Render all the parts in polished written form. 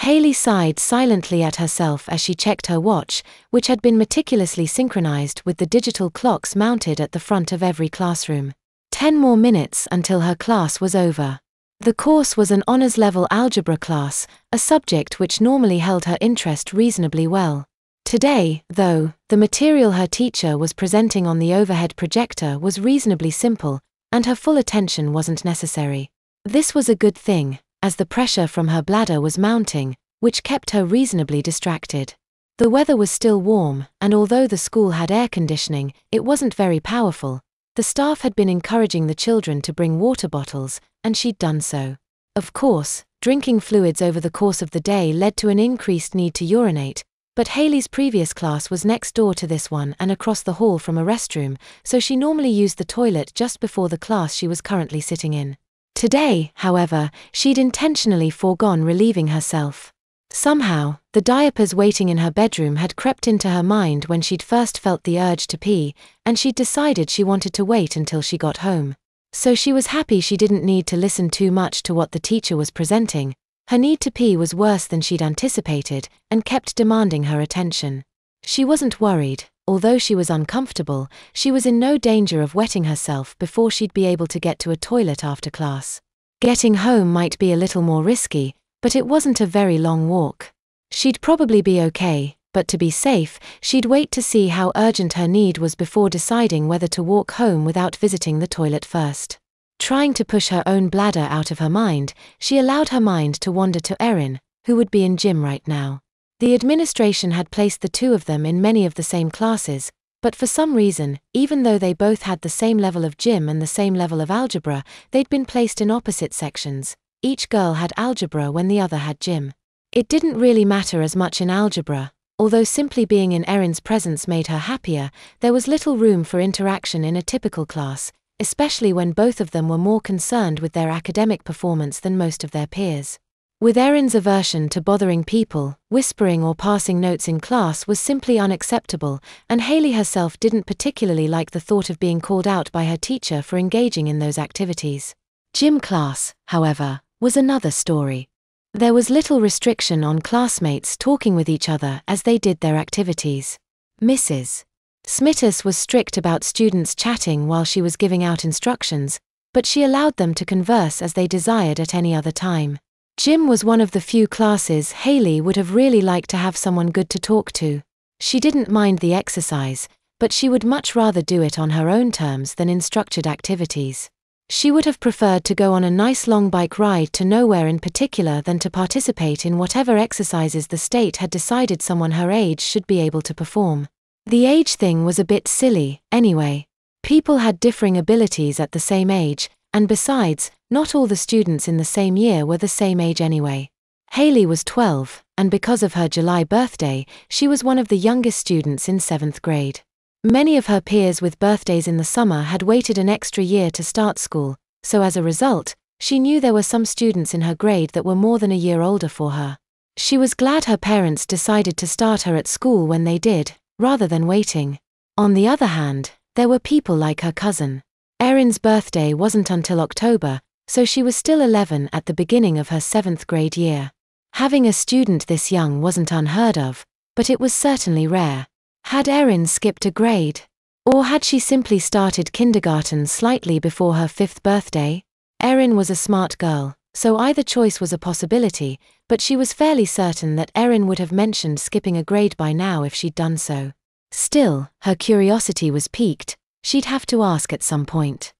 Haley sighed silently at herself as she checked her watch, which had been meticulously synchronized with the digital clocks mounted at the front of every classroom. 10 more minutes until her class was over. The course was an honors-level algebra class, a subject which normally held her interest reasonably well. Today, though, the material her teacher was presenting on the overhead projector was reasonably simple, and her full attention wasn't necessary. This was a good thing, as the pressure from her bladder was mounting, which kept her reasonably distracted. The weather was still warm, and although the school had air conditioning, it wasn't very powerful. The staff had been encouraging the children to bring water bottles, and she'd done so. Of course, drinking fluids over the course of the day led to an increased need to urinate, but Haley's previous class was next door to this one and across the hall from a restroom, so she normally used the toilet just before the class she was currently sitting in. Today, however, she'd intentionally foregone relieving herself. Somehow, the diapers waiting in her bedroom had crept into her mind when she'd first felt the urge to pee, and she'd decided she wanted to wait until she got home. So she was happy she didn't need to listen too much to what the teacher was presenting. Her need to pee was worse than she'd anticipated, and kept demanding her attention. She wasn't worried. Although she was uncomfortable, she was in no danger of wetting herself before she'd be able to get to a toilet after class. Getting home might be a little more risky, but it wasn't a very long walk. She'd probably be okay, but to be safe, she'd wait to see how urgent her need was before deciding whether to walk home without visiting the toilet first. Trying to push her own bladder out of her mind, she allowed her mind to wander to Erin, who would be in gym right now. The administration had placed the two of them in many of the same classes, but for some reason, even though they both had the same level of gym and the same level of algebra, they'd been placed in opposite sections. Each girl had algebra when the other had gym. It didn't really matter as much in algebra. Although simply being in Erin's presence made her happier, there was little room for interaction in a typical class, especially when both of them were more concerned with their academic performance than most of their peers. With Erin's aversion to bothering people, whispering or passing notes in class was simply unacceptable, and Haley herself didn't particularly like the thought of being called out by her teacher for engaging in those activities. Gym class, however, was another story. There was little restriction on classmates talking with each other as they did their activities. Mrs. Smittus was strict about students chatting while she was giving out instructions, but she allowed them to converse as they desired at any other time. Gym was one of the few classes Haley would have really liked to have someone good to talk to. She didn't mind the exercise, but she would much rather do it on her own terms than in structured activities. She would have preferred to go on a nice long bike ride to nowhere in particular than to participate in whatever exercises the state had decided someone her age should be able to perform. The age thing was a bit silly, anyway. People had differing abilities at the same age, and besides, not all the students in the same year were the same age anyway. Haley was 12, and because of her July birthday, she was one of the youngest students in 7th grade. Many of her peers with birthdays in the summer had waited an extra year to start school, so as a result, she knew there were some students in her grade that were more than a year older for her. She was glad her parents decided to start her at school when they did, rather than waiting. On the other hand, there were people like her cousin. Erin's birthday wasn't until October, so she was still 11 at the beginning of her 7th grade year. Having a student this young wasn't unheard of, but it was certainly rare. Had Erin skipped a grade? Or had she simply started kindergarten slightly before her 5th birthday? Erin was a smart girl, so either choice was a possibility, but she was fairly certain that Erin would have mentioned skipping a grade by now if she'd done so. Still, her curiosity was piqued. She'd have to ask at some point.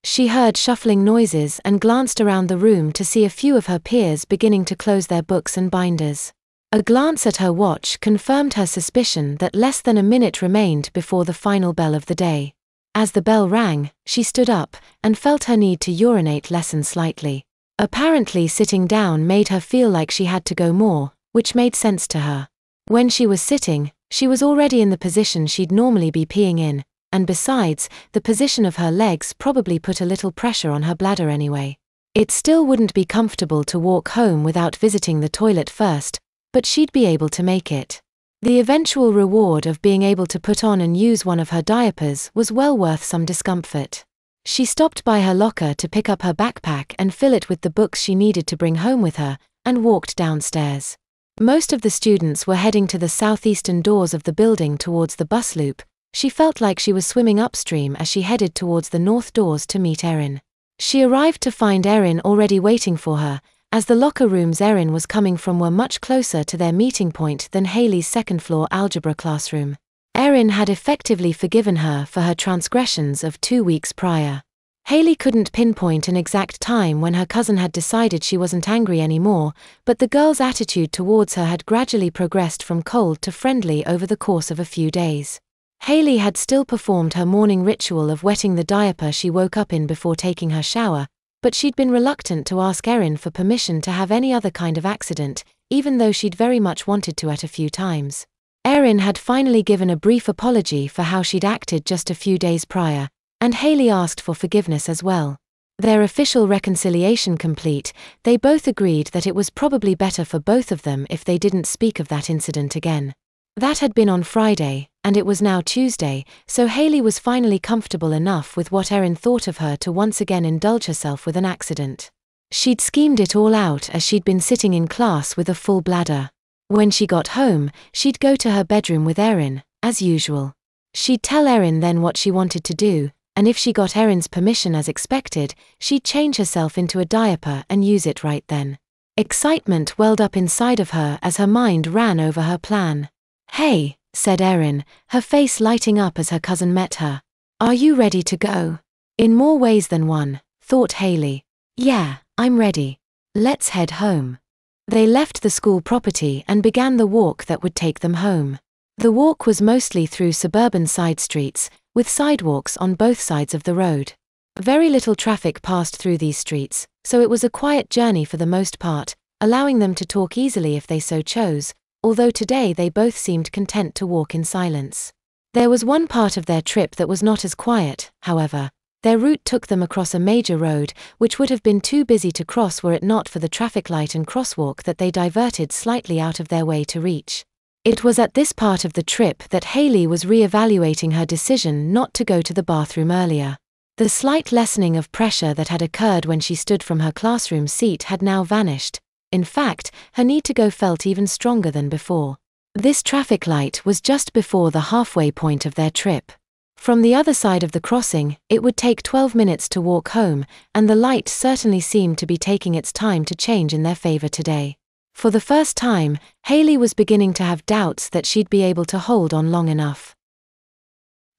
She heard shuffling noises and glanced around the room to see a few of her peers beginning to close their books and binders. A glance at her watch confirmed her suspicion that less than a minute remained before the final bell of the day. As the bell rang, she stood up, and felt her need to urinate lessen slightly. Apparently sitting down made her feel like she had to go more, which made sense to her. When she was sitting, she was already in the position she'd normally be peeing in, and besides, the position of her legs probably put a little pressure on her bladder anyway. It still wouldn't be comfortable to walk home without visiting the toilet first, but she'd be able to make it. The eventual reward of being able to put on and use one of her diapers was well worth some discomfort. She stopped by her locker to pick up her backpack and fill it with the books she needed to bring home with her, and walked downstairs. Most of the students were heading to the southeastern doors of the building towards the bus loop. She felt like she was swimming upstream as she headed towards the north doors to meet Erin. She arrived to find Erin already waiting for her, as the locker rooms Erin was coming from were much closer to their meeting point than Hayley's second-floor algebra classroom. Erin had effectively forgiven her for her transgressions of 2 weeks prior. Hayley couldn't pinpoint an exact time when her cousin had decided she wasn't angry anymore, but the girl's attitude towards her had gradually progressed from cold to friendly over the course of a few days. Hayley had still performed her morning ritual of wetting the diaper she woke up in before taking her shower, but she'd been reluctant to ask Erin for permission to have any other kind of accident, even though she'd very much wanted to at a few times. Erin had finally given a brief apology for how she'd acted just a few days prior, and Hayley asked for forgiveness as well. Their official reconciliation complete, they both agreed that it was probably better for both of them if they didn't speak of that incident again. That had been on Friday, and it was now Tuesday, so Hayley was finally comfortable enough with what Erin thought of her to once again indulge herself with an accident. She'd schemed it all out as she'd been sitting in class with a full bladder. When she got home, she'd go to her bedroom with Erin, as usual. She'd tell Erin then what she wanted to do, and if she got Erin's permission as expected, she'd change herself into a diaper and use it right then. Excitement welled up inside of her as her mind ran over her plan. "Hey," said Erin, her face lighting up as her cousin met her. "Are you ready to go?" In more ways than one, thought Hayley. "Yeah, I'm ready. Let's head home." They left the school property and began the walk that would take them home. The walk was mostly through suburban side streets, with sidewalks on both sides of the road. Very little traffic passed through these streets, so it was a quiet journey for the most part, allowing them to talk easily if they so chose, although today they both seemed content to walk in silence. There was one part of their trip that was not as quiet, however. Their route took them across a major road, which would have been too busy to cross were it not for the traffic light and crosswalk that they diverted slightly out of their way to reach. It was at this part of the trip that Hayley was re-evaluating her decision not to go to the bathroom earlier. The slight lessening of pressure that had occurred when she stood from her classroom seat had now vanished. In fact, her need to go felt even stronger than before. This traffic light was just before the halfway point of their trip. From the other side of the crossing, it would take 12 minutes to walk home, and the light certainly seemed to be taking its time to change in their favor today. For the first time, Hayley was beginning to have doubts that she'd be able to hold on long enough.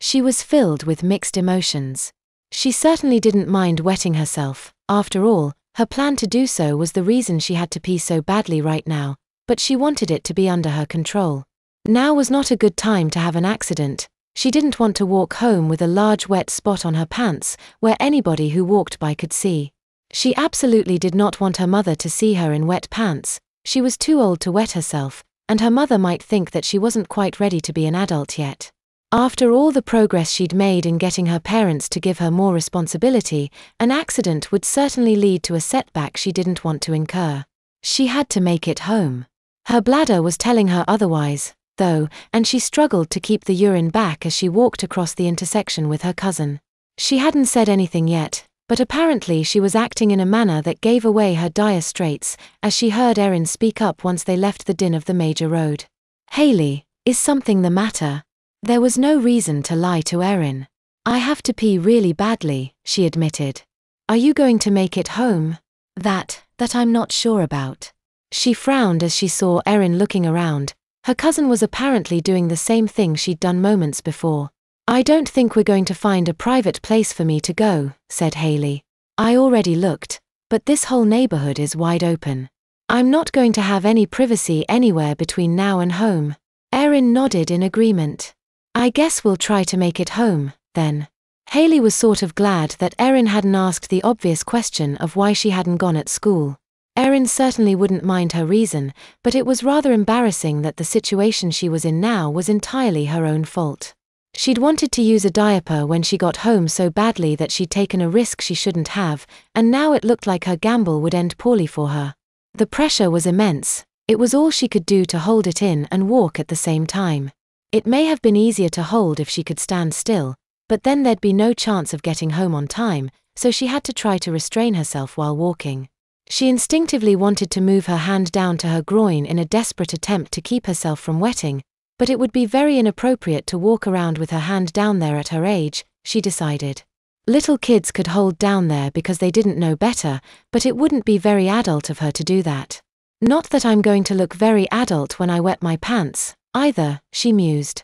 She was filled with mixed emotions. She certainly didn't mind wetting herself. After all, her plan to do so was the reason she had to pee so badly right now, but she wanted it to be under her control. Now was not a good time to have an accident. She didn't want to walk home with a large wet spot on her pants, where anybody who walked by could see. She absolutely did not want her mother to see her in wet pants. She was too old to wet herself, and her mother might think that she wasn't quite ready to be an adult yet. After all the progress she'd made in getting her parents to give her more responsibility, an accident would certainly lead to a setback she didn't want to incur. She had to make it home. Her bladder was telling her otherwise, though, and she struggled to keep the urine back as she walked across the intersection with her cousin. She hadn't said anything yet, but apparently she was acting in a manner that gave away her dire straits, as she heard Erin speak up once they left the din of the major road. "Hayley, is something the matter?" There was no reason to lie to Erin. "I have to pee really badly," she admitted. "Are you going to make it home?" That I'm not sure about." She frowned as she saw Erin looking around. Her cousin was apparently doing the same thing she'd done moments before. "I don't think we're going to find a private place for me to go," said Hayley. "I already looked, but this whole neighborhood is wide open. I'm not going to have any privacy anywhere between now and home." Erin nodded in agreement. "I guess we'll try to make it home, then." Hayley was sort of glad that Erin hadn't asked the obvious question of why she hadn't gone at school. Erin certainly wouldn't mind her reason, but it was rather embarrassing that the situation she was in now was entirely her own fault. She'd wanted to use a diaper when she got home so badly that she'd taken a risk she shouldn't have, and now it looked like her gamble would end poorly for her. The pressure was immense. It was all she could do to hold it in and walk at the same time. It may have been easier to hold if she could stand still, but then there'd be no chance of getting home on time, so she had to try to restrain herself while walking. She instinctively wanted to move her hand down to her groin in a desperate attempt to keep herself from wetting, but it would be very inappropriate to walk around with her hand down there at her age, she decided. Little kids could hold down there because they didn't know better, but it wouldn't be very adult of her to do that. Not that I'm going to look very adult when I wet my pants, either, she mused.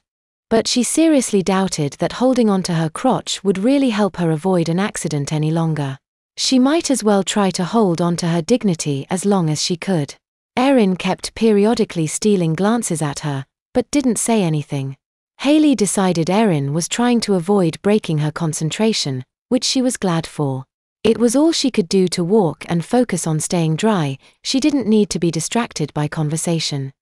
But she seriously doubted that holding onto her crotch would really help her avoid an accident any longer. She might as well try to hold onto her dignity as long as she could. Erin kept periodically stealing glances at her, but didn't say anything. Hayley decided Erin was trying to avoid breaking her concentration, which she was glad for. It was all she could do to walk and focus on staying dry. She didn't need to be distracted by conversation.